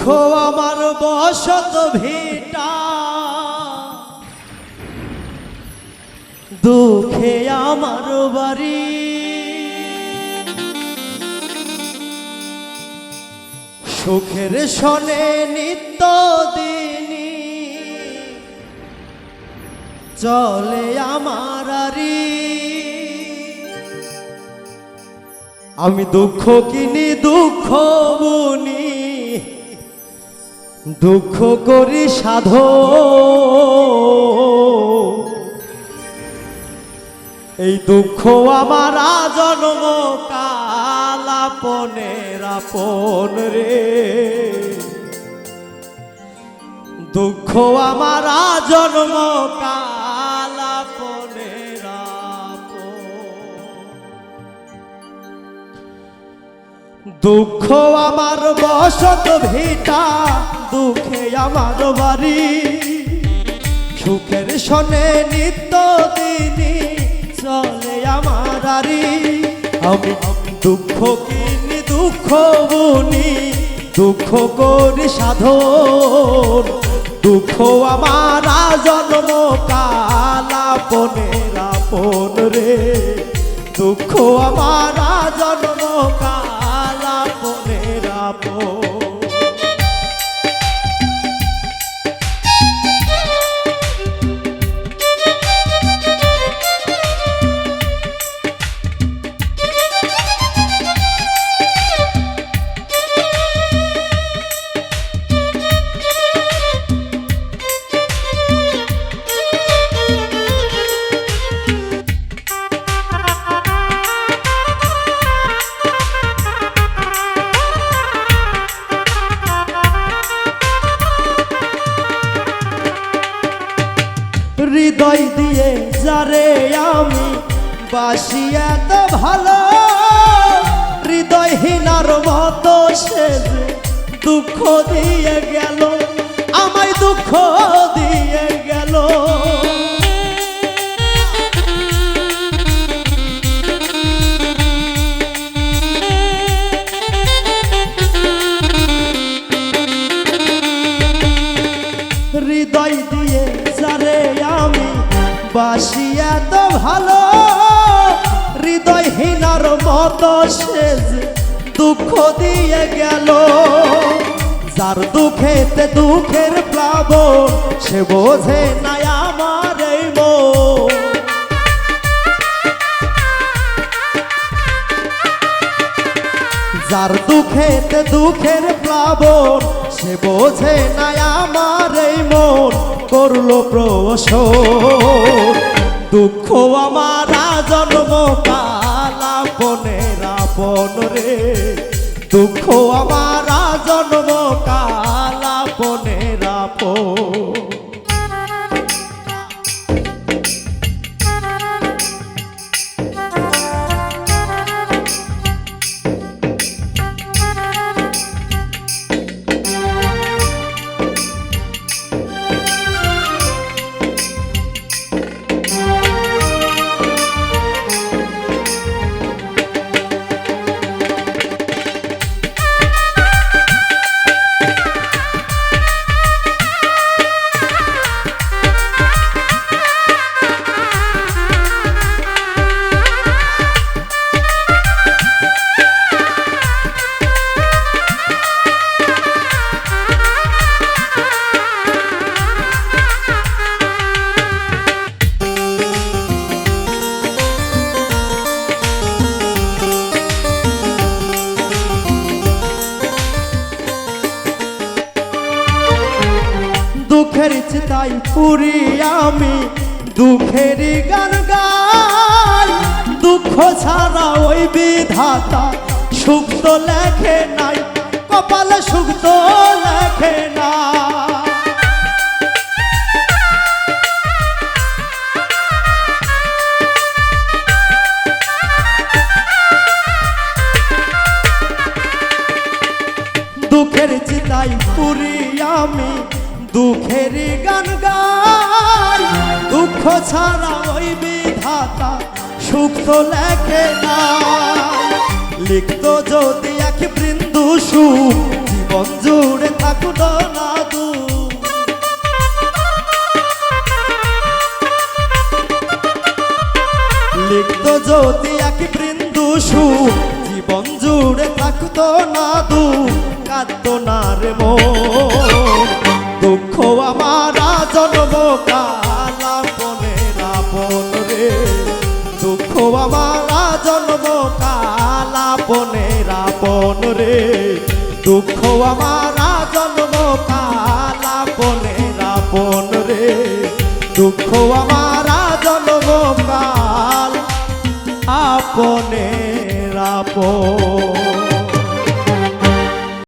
দুঃখ আমার বসত ভিটা, দুঃখে আমার বাড়ি, সুখের শনে নিত্য দিনী চলে আমার আরি। আমি দুঃখ কিনি দুঃখ বুনি, দুঃখ করি সাধো, এই দুঃখ আমার জন্ম কাল আপনের আপন রে। দুঃখ আমার জন্ম কাল আপনের আপন। দুঃখ আমার বসত ভিটা, দুঃখে আমার বাড়ি, সুখের শনে নিত্য দিনী চলে আমার আরি। আমি দুঃখ কিনি দুঃখ বুনি, দুঃখ করি সাধন, দুঃখ আমার জন্ম কাল আপনের আপন রে। দুঃখ আমার জন্ম কাল আপনের আপন। হৃদয় দিয়ে যারে আমি বাসি এত ভালো, হৃদয়হীনার মতো সে দুঃখ দিয়ে গেল, আমায় দুঃখ দিয়ে গেল। হৃদয় দিয়ে যারে আমি বাসি এত ভালো, হৃদয়হীনার মতো সে দুঃখ দিয়ে গেল। যার দুঃখেতে দুঃখের প্লাবন, সে বোঝে না আমার এই মন। যার দুঃখেতে দুঃখের প্লাবন, সে বোঝে না আমার এই মন করলো প্রসন। দুঃখ আমার জন্ম কাল আপনের আপন রে। দুঃখ আমার জন্ম কাল আপনের আপন। দুঃখের চিতাই পুরি আমি দুঃখের গান গাই। দুঃখ ছাড়া ওই বিধাতা সুখ তো লেখে নাই, কপালে সুখ তো লেখে না। দুঃখের চিতাই পুরি আমি দুঃখের গান গাই। দুঃখ ছাড়া ওই বিধাতা সুখ তো লেখে না। লিখতো যদি এক বিন্দু সুখ জীবন জুড়ে থাক যদি এক বৃন্দু সুখ জীবন জুড়ে থাকতো না দুঃখ কাঁদতো না রে মন দুঃখ আমারা জন্ম কাল আপনের আপন রে দুঃখ আমারা জন্ম কাল আপনের আপন রে দুঃখ আমারা জন্ম কাল আপনের আপন রে দুঃখ আমারা জন্ম কাল আপনের আপন